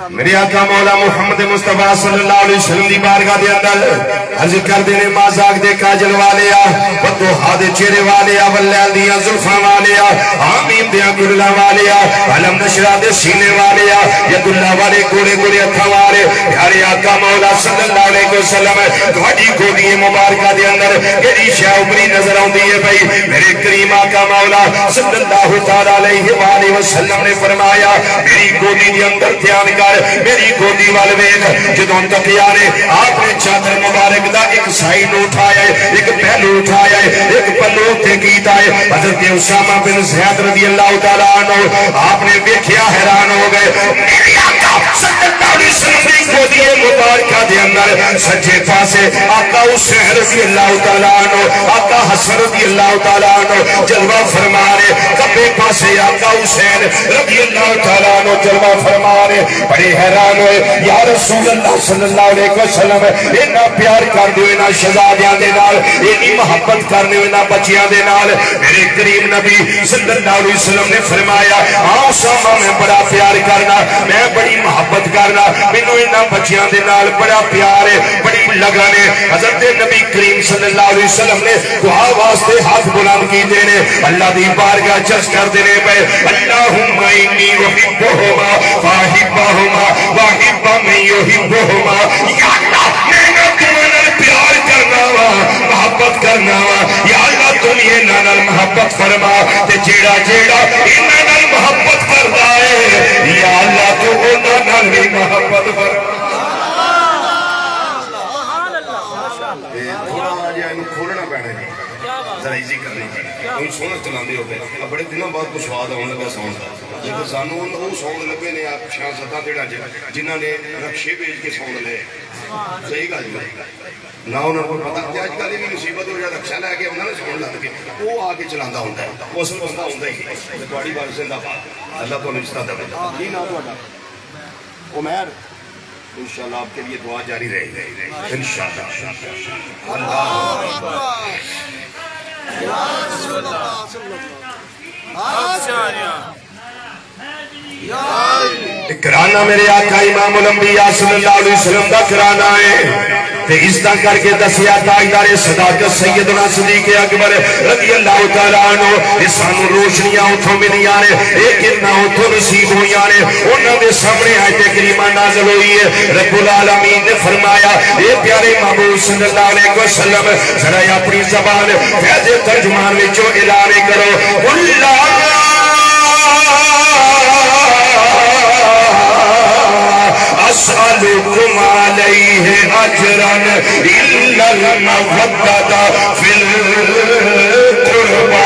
میرے آقا مولا محمد مصطفیٰ صلی اللہ علیہ وسلم دی بارگاہ دے اندر عرض کر دینے مازاق دے کاجل والیا ودوحا دے چہرے والیا واللیل دیا زلفاں والیا آمین دیا گرلا والیا علم نشرہ دے سینے والیا ید اللہ والے گوڑے گوڑے اتھا والے پیارے آقا مولا صلی اللہ علیہ وسلم دوڑی گوڑی مبارکہ دے اندر گری شاہ عمری نظر آن دیئے بھئی میرے کریم آقا مولا صلی اللہ علیہ وسلم نے فرمایا میری گودی دی اندر دھیان کر میری گودی والویگ جدوں تک یارے آپ نے چادر مبارک دا ایک سائن اٹھایا ہے ایک پہلو اٹھایا ہے ایک پلو تے گیتا ہے حضرت اسامہ بن زید رضی اللہ تعالیٰ عنہ آپ نے دیکھیا حیران ہو گئے میری آقا صلی اللہ علیہ وسلم کی گودی مبارکہ دے اندر سجے پاسے آقا حسین رضی اللہ تعالیٰ عنہ آقا حسن رضی اللہ تعالیٰ عنہ جلوہ فرما رہے کبے پاسے آقا حسین رضی اللہ تعالیٰ عنہ جلوہ فرما رہے بڑے حیران ہوئے یا رسول اللہ صلی اللہ علیہ وسلم اینا پیار کر دے اینا شہزادیاں دے نال اینی محبت کرنے اینا بچیاں دے نال میرے کریم نبی صلی اللہ علیہ وسلم نے فرمایا اسامہ میں بڑا پیار کرنا میں بڑی محبت کرنا مینوں اینا بچیاں دے نال بڑا پیار ہے بڑی لگن ہے حضرت نبی کریم صلی اللہ علیہ وسلم نے دعا واسطے ہاتھ بلند کی دینے اللہ دی بارگاہ چرچ کر دینے پہ اللہم انی وحبہما واحبہما واحبہ من یحبہما یا اللہ میں نہ تمہیں پیار کرنا وا محبت کرنا وا یا اللہ تم یہ نال محبت فرما تے جیڑا جیڑا انہاں محبت کردا ہے یا اللہ تو انہاں نال بھی محبت فرما تھوڑا جہاں انہوں کھولنا پینا جی ذرا ایزی کرنی جی ان سونا چلاندے ہو گئے اب بڑے دنوں بعد کو سواد آن لگا ساؤنڈ کا لیکن سانوں وہ ساؤنڈ لگے نے آپ شاہ ستاں دیڑا جنہاں نے رکشے بیچ کے ساؤنڈ لے صحیح گا جی نہ انہوں کو پتا کہ آج کل بھی مصیبت ہو جائے رکشہ لے کے انہوں نے ساؤنڈ لگ کے وہ آ کے چلاندہ ہوتا ہے وہ اصل بندہ ہوتا ہی تواڈی بار زندہ باد اللہ تو نشتہ دے جی نہ تواڈا عمر انشاءاللہ آپ کے لیے دعا جاری رہے گی انشاءاللہ اللہ کرانا میرے آقا امام الانبیاء صلی اللہ علیہ وسلم دا کرانا ہے تے اس دا کر کے دسیا تاجدار صداقت سیدنا صدیق اکبر رضی اللہ تعالیٰ عنہ یہ سانو روشنیاں اتھوں ملیاں نے ایک اتنا اتھوں نصیب ہویاں نے انہوں نے سامنے آیت کریمہ نازل ہوئی ہے رب العالمین نے فرمایا اے پیارے محبوب صلی اللہ علیہ وسلم ذرا اپنی زبان فیض ترجمان وچوں اعلان کرو اللہ اسألكم عليه أجرا إلا المودة في القربى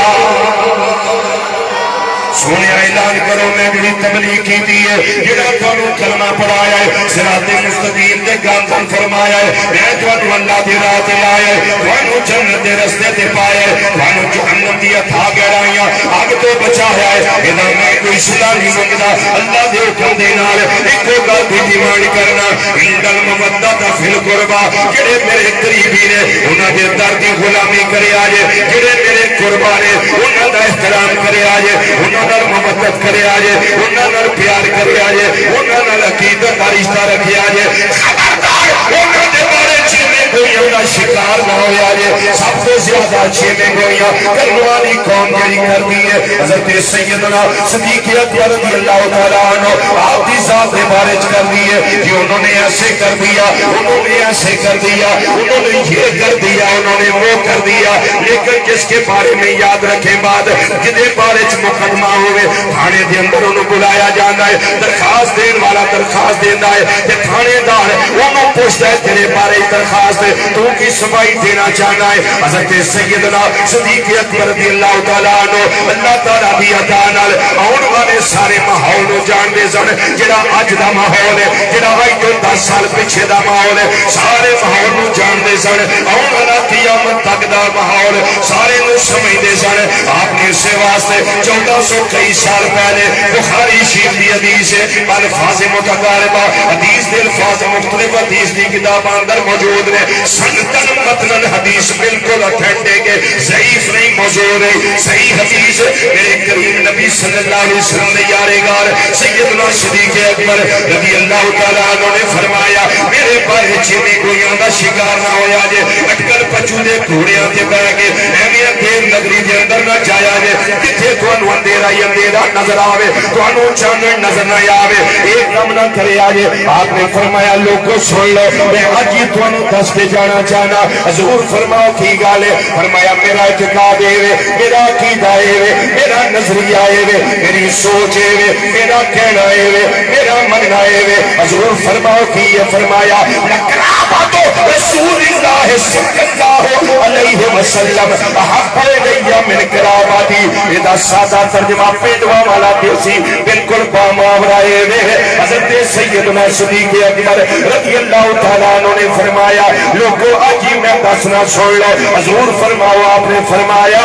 سونے اعلان کرو میں بھی تبلیغ کی دیئے جنہاں تھانو کلمہ پڑھایا ہے صراط مستقیم دے گاندھن فرمایا ہے میں تھانو اللہ دی راہ تے لائے تھانو جنت دے رستے تے پائے تھانو جہنم دی اتھا گہرائیاں آگ تو بچایا ہے اذا میں کوئی صلاح نہیں منگدا اللہ دے حکم دے نال ایک گل بھی ڈیمانڈ کرنا عند المودۃ فی القربى جڑے میرے قریبی نے انہاں دے در دی غلامی کرے آجے جڑے میرے قربا نے انہاں دا احترام کرے آجے انہاں نال محبت کرے آجے انہاں نال پیار کرے آجے انہاں نال عقیدت کا رشتہ رکھے آجے خبردار انہاں دے بارے چھینے گوئیاں دا شکار نہ ہوئے آجے سب سے زیادہ چھینے گوئیاں کرنوانی قوم جاری کر دیئے حضرت سیدنا صدیق اکبر رضی اللہ تعالیٰ عنہ آپ دی ذات دے بارے کر دیئے کہ انہوں نے ایسے کر دیا انہوں نے ایسے کر دیا انہوں نے یہ کر دیا انہوں نے وہ کر دیا لیکن جس کے بارے میں یاد رکھیں بعد جدے بارے مقدمہ ہوئے تھانے دے اندر انہوں بلایا جانا ہے درخواست دین والا درخواست دینا ہے کہ تھانے دار انہوں پوچھتا ہے تیرے بارے درخواست تو کی صفائی دینا چاہنا ہے حضرت سیدنا صدیق اکبر رضی اللہ تعالیٰ عنہ اللہ تعالیٰ بھی عطا نال آن والے سارے ماحول نو جان دے سن جڑا اج دا دا ماحول ہے جڑا اج تو 10 سال پیچھے دا ماحول ہے سارے ماحول نو جاندے سن آن والا قیامت تک دا ماحول سارے نو سمجھدے سن آپ نے اس واسطے 1400 کئی سال پہلے بخاری شریف دی حدیث ہے الفاظ متقاربہ حدیث دے الفاظ مختلف حدیث دی کتاباں اندر موجود نے سندن متن حدیث بالکل اتھینٹک ہے ضعیف نہیں موضوع نہیں صحیح حدیث میرے کریم نبی صلی اللہ علیہ وسلم نے یارگار سیدنا صدیق اکبر رضی اللہ تعالیٰ عنہ نے فرمایا میرے بارے چیمی گویاں دا شکار نہ ہویا جے اٹکل پچو دے گھوڑیاں تے بہ گے ایویں دیر نگری دے اندر نہ جایا جے جتھے تھانوں اندھیرا ہی اندھیرا نظر آوے تھانوں چانن نظر نہ آوے ایک کم نہ کرے آجے آپ نے فرمایا لوگوں سن لو میں آج ہی تھانوں دس کے جانا چاہنا حضور فرماؤ کی گالے فرمایا میرا اعتقاد ہے میرا عقیدہ ہے میرا نظریہ ہے میری سوچ ہے میرا کہنا ہے میرا مننا ہے حضور فرماؤ کی یہ فرمایا لقرابۃ رسول اللہ صلی اللہ علیہ وسلم احب الی من قرابتی یہ سادہ ترجمہ پیٹوا والا دیسی بالکل باماورا ہے حضرت سیدنا صدیق اکبر رضی اللہ تعالیٰ عنہ نے فرمایا لوگوں آج ہی میں دسنا سن لو حضور فرماؤ آپ نے فرمایا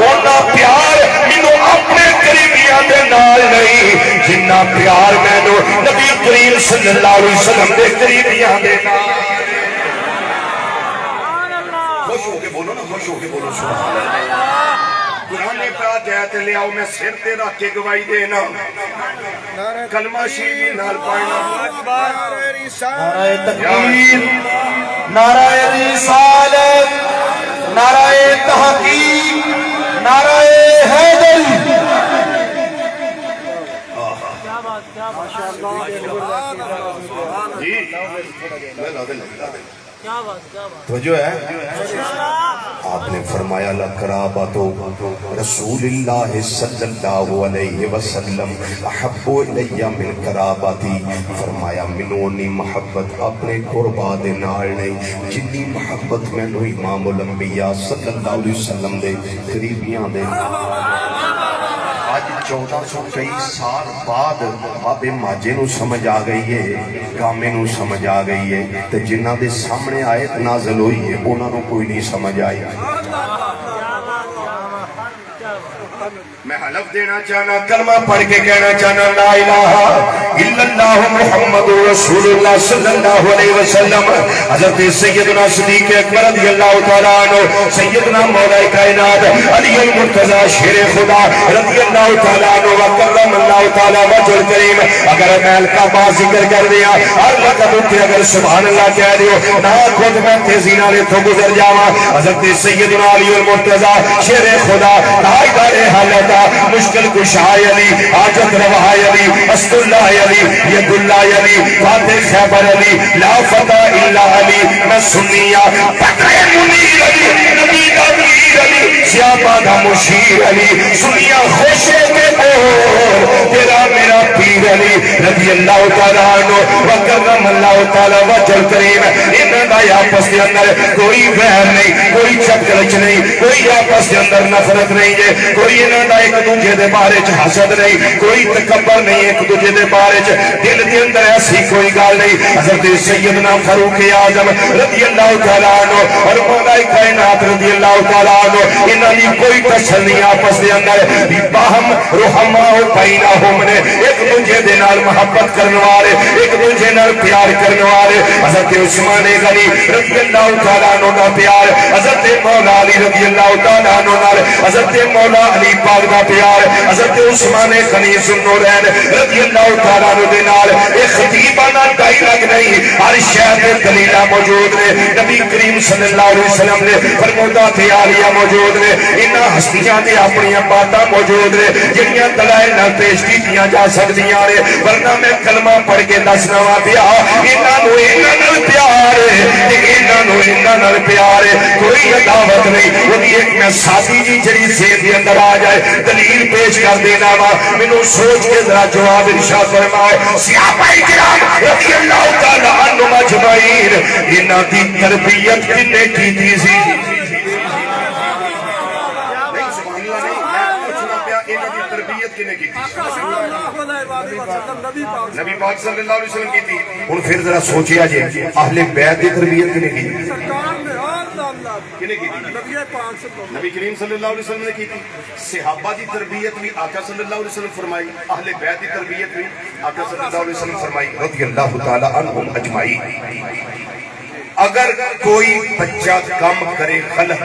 اونا پیار مینوں اپنے قریبیاں دے نال نہیں جنہ پیار مینوں نبی کریم صلی اللہ علیہ وسلم دے قریبیاں دے نال خوش ہو کے بولو نا خوش ہو کے بولو سبحان اللہ قرآن پاک آیت لے آؤ میں سر تے رکھ کے گواہی دینا کلمہ شریف نال پڑھنا نعرہ تکبیر نعرہ رسالت نعرہ تحقیق نعرہ حیدری توجہ ہے آپ نے فرمایا لقرابۃ رسول اللہ صلی اللہ علیہ وسلم احب الی من قرابتی فرمایا منوں نی محبت اپنے قربا دے نال نہیں جنی محبت مینوں امام الانبیاء صلی اللہ علیہ وسلم دے قریبیاں دے آج 1400 کئی سال بعد بابے ماجے نو سمجھ آ گئی ہے کامے نو سمجھ آ گئی ہے تے جنہ دے سامنے آیت نازل ہوئی ہے انہاں نو کوئی نہیں سمجھ آئی میں حلف دینا چاہنا کلمہ پڑھ کے کہنا چاہنا لا الہ الا اللہ محمد رسول اللہ صلی اللہ علیہ وسلم حضرت سیدنا صدیق اکبر رضی اللہ تعالیٰ عنہ سیدنا مولا کائنات علی المرتضی شیر خدا رضی اللہ تعالیٰ عنہ وکرم اللہ تعالیٰ وجہ الکریم اگر میں کا بات ذکر کر دیا ہر لقب اٹھے اگر سبحان اللہ کہہ دیو نہ خود میں تیزی نالے تو گزر جاواں حضرت سیدنا علی المرتضی شیر خدا تاجدار حالت مشکل کشائے علی حاجت روا علی اسد اللہ علی ید اللہ علی فاتح خیبر علی لا فتح الا علی میں سنیا فتح منیر علی نبی کا میر علی سیابہ دا مشیر علی سنیا خوشے کے اور تیرا میرا پیر علی رضی اللہ تعالیٰ عنہ وکرم اللہ تعالیٰ وجہ کریم انہاں دا آپس کے اندر کوئی وہر نہیں کوئی چکلچ نہیں کوئی آپس کے اندر نفرت نہیں ہے کوئی انہاں دا ایک دوجے دے بارے چ حسد نہیں کوئی تکبر نہیں ایک دوجے دے بارے چ دل دے اندر ایسی کوئی گل نہیں حضرت سیدنا فاروق اعظم رضی اللہ تعالیٰ عنہ اور مولا کائنات رضی اللہ تعالیٰ عنہ انہاں دی کوئی ٹسل نہیں آپس دے اندر باہم رحماء بینہم نے ایک دوجے دے نال محبت کرنے والے ایک دوجے نال پیار کرنے والے حضرت عثمان غنی رضی اللہ تعالیٰ عنہ دا پیار حضرت مولا علی رضی اللہ تعالیٰ عنہ نال حضرت مولا علی پاک دا پیار حضرت عثمان غنی ذوالنورین رضی اللہ تعالیٰ عنہ دے نال ایک خطیبانہ ڈائلاگ نہیں ہر شہر دے دلیلہ موجود نے نبی کریم صلی اللہ علیہ وسلم نے فرمودات عالیہ موجود نے انہاں ہستیاں دے اپنی باتاں موجود نے جنیاں دلائل نال پیش کیتیاں جا سکدیاں نے ورنہ میں کلمہ پڑھ کے دسنا وا پیا انہاں نال پیار ہے انہاں نال پیار ہے کوئی عداوت نہیں وہ ایک میں سادی جی جڑی ذہن دے اندر آ جائے دلیل پیش کر دینا وا مینوں سوچ کے ذرا جواب ارشاد فرماؤ صحابہ کرام رضی اللہ تعالی عنہم اجمعین انہاں دی تربیت کنے کیتی سی نبی پاک صلی اللہ علیہ وسلم کی تھی. ہن پھر ذرا سوچیا جی اہل بیت دی تربیت کنے کی؟ کنے کی تھی؟ نبی کریم صلی اللہ علیہ وسلم نے کی تھی. صحابہ دی تربیت بھی آقا صلی اللہ علیہ وسلم فرمائی, اہل بیت دی تربیت بھی آقا صلی اللہ علیہ وسلم فرمائی رضی اللہ تعالی عنہم اجمعین. اگر کوئی بچہ کم کرے غلط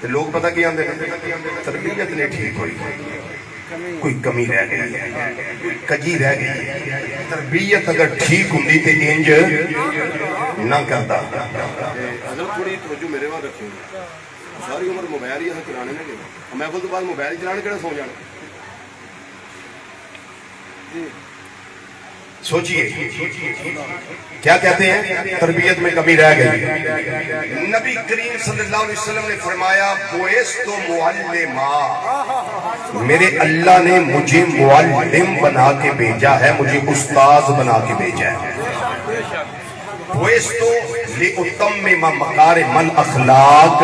تو لوگ پتہ کیا آندے تربیت نے ٹھیک ہوئی, کوئی کمی رہ گئی ہے, کوئی کجی رہ گئی ہے. تربیت اگر ٹھیک ہوندی تے انج نہ کرتا. حضرت تھوڑی توجہ میرے وہاں رکھیں, ساری عمر موبائل ہی چلانے لگے, میں کو تو بعد موبائل چلانے کہڑا سو جانا. سوچئے کیا کہتے ہیں تربیت میں کمی رہ گئی. نبی کریم صلی اللہ علیہ وسلم نے فرمایا بوئست معلما, میرے اللہ نے مجھے معلم بنا کے بھیجا ہے, مجھے استاذ بنا کے بھیجا ہے. بوئست لِأُتَمِّمَ مَكَارِمَ الْأَخْلَاقِ,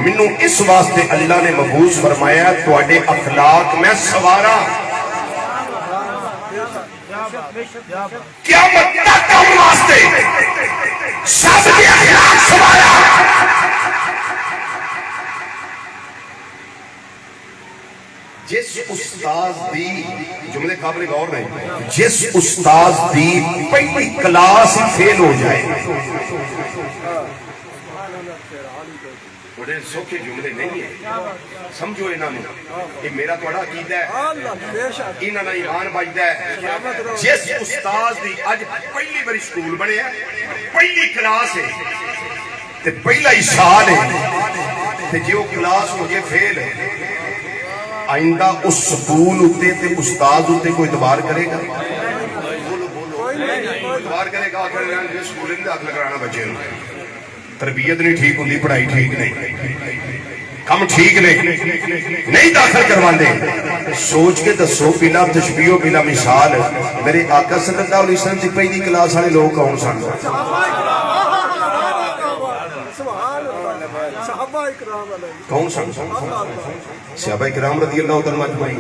منو اس واسطے اللہ نے مبعوث فرمایا تواڈے اخلاق میں سوارا. قیامت تک ہم واسطے سب کے اخلاق سوارا. جس استاذ دی جملے قابل غور نہیں, جس استاذ دی پہلی کلاس فیل ہو جائے, بڑے سوکھے جملے نہیں ہیں, سمجھو انہاں نے, یہ میرا تھوڑا عقیدہ ہے, انہاں نے ایمان بچدا ہے. جس استاذ دی اج پہلی باری سکول بنے ہے, پہلی کلاس ہے تے پہلا ہی سال ہے, تے جو کلاس ہو گئے فیل ہے, آئندہ اس سکول ہوتے تے استاد ہوتے کوئی اعتبار کرے گا؟ اعتبار کرے گا کہ سکول میں داخل کرانا بچے ہوں. تربیت نہیں ٹھیک ہوندی, پڑھائی ٹھیک نہیں, کم ٹھیک نہیں داخل کرواندے. سوچ کے دسو بلا تشبیہ و بلا مثال میرے آقا صلی اللہ علیہ وسلم کی پہلی کلاس والے لوگ کون سن؟ کون سن؟ صحابہ کرام رضی اللہ تعالیٰ اجمعین.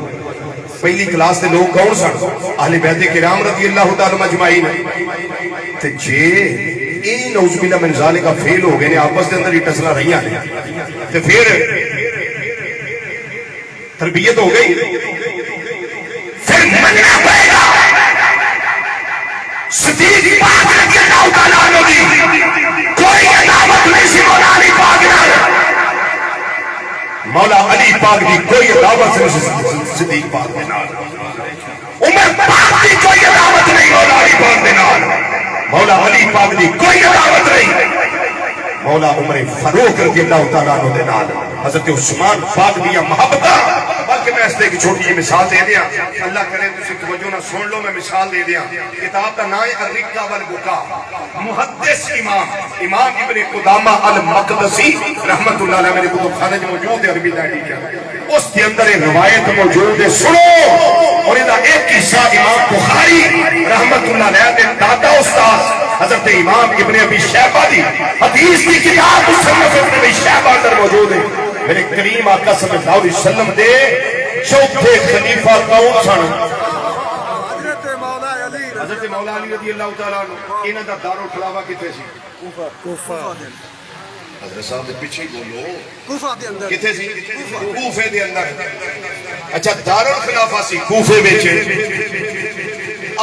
پہلی کلاس دے لوگ کون سن؟ اہل بیت کرام رضی اللہ تعالیٰ اجمعین. تے جے این نعوذ باللہ من ذالک کا فیل ہو گئے نے, آپس دے اندر ہی ٹسلا رہیاں نے, تے پھر تربیت ہو گئی, پھر مننا پڑے گا. صدیق پاک رضی اللہ تعالیٰ عنہ دی کوئی عداوت نہیں سی مولا علی پاک نال, مولا علی پاک دی کوئی عداوت نہیں صدیق پاک دے نال, عمر پاک دی کوئی عداوت نہیں مولا علی پاک دے نال, مولا علی پاک دی کوئی عداوت نہیں مولا عمر فاروق رضی اللہ تعالیٰ عنہ دے نال, حضرت عثمان پاک دیا محبتہ. بلکہ میں اس لئے کی چھوٹی مثال دے دیا, اللہ کرے تسی توجہ نہ سن لو, میں مثال دے دیا. کتاب کا نام ہے الرقہ والبکا, محدث امام ابن قدامہ المقدسی رحمت اللہ علیہ میرے کتب خانہ جو موجود ہے عربی دائٹی کیا, اس کے اندر ایک روایت موجود ہے, سنو. اور ادھا ایک قصہ امام بخاری رحمت اللہ علیہ دے دادا استاذ حضرت امام ابن ابی شیبہ دی حدیث کی کتاب مصنف ابن ابی شیبہ اندر موجود ہے. میرے کریم آقا صلی اللہ علیہ وسلم دے چوتھے خلیفہ کون سن؟ حضرت مولا علی رضی اللہ تعالیٰ عنہ. انہاں دا دارالخلافہ کتے سی؟ کوفہ. حضرت صاحب دے پیچھے بولو, کوفہ دے اندر کتے سی؟ کوفے دے اندر. اچھا دارالخلافہ سی کوفے وچ.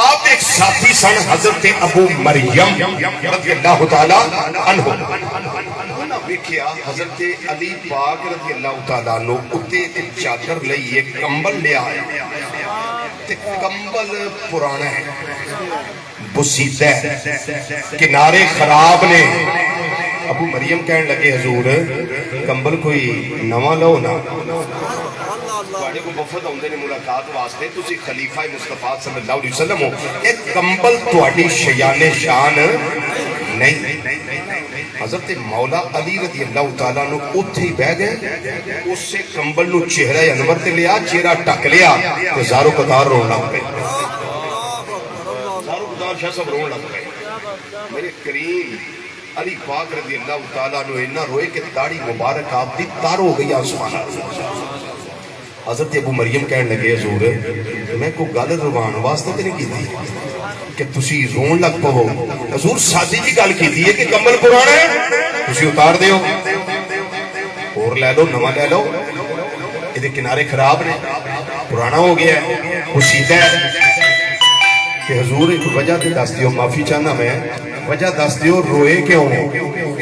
آپ ایک ساتھی سن حضرت ابو مریم رضی اللہ تعالیٰ عنہ. ویکھیا حضرت علی پاک رضی اللہ تعالیٰ عنہ اتے ایک چادر لئی ایک کمبل لے آیا, تے کمبل پرانا ہے, بسیدہ ہے, کنارے خراب نے. ابو مریم کہنے لگے حضور کمبل کوئی نواں لو نا, تواڈے کو وفد آندے نے ملاقات واسطے, تسی خلیفہ مصطفیٰ صلی اللہ علیہ وسلم ہو, ایک کمبل تواڈی شیان شان نہیں. حضرت مولا علی رضی اللہ تعالیٰ نو اتھے ہی بہ گئے, اس سے کمبل نو چہرہ انور تے لیا, چہرہ ٹک لیا, تے زارو قطار رون لگ گئے. زارو قطار شاہ سب رون لگ گئے. میرے کریم علی پاک رضی اللہ تعالیٰ نو اینا روئے کہ داڑھی مبارک آپ دی تار ہو گئی آسمان. حضرت ابو مریم کہنے لگے حضور میں کوئی گل روان واسطے تے نہیں کیتی کہ تسی رون لگ پو حضور سادی جی گل کیتی ہے کہ کمبل پرانا ہے تسی اتار دیو اور لے لو نواں لے لو یہ کنارے خراب نے پرانا ہو گیا ہے وہ سیدھا ہے کہ حضور ایک وجہ تے دس دیو معافی چاہنا میں وجہ دس دیو روئے کیوں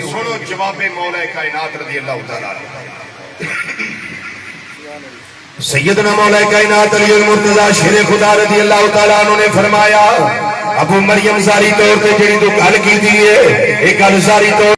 سنو جواب مولا کائنات رضی اللہ تعالیٰ سیدنا مولا کائنات علی المرتضی شیر خدا رضی اللہ تعالیٰ عنہ نے فرمایا ابو مریم ساری طور پہ جڑی تو گل کی دی ہے ایک گل ساری طور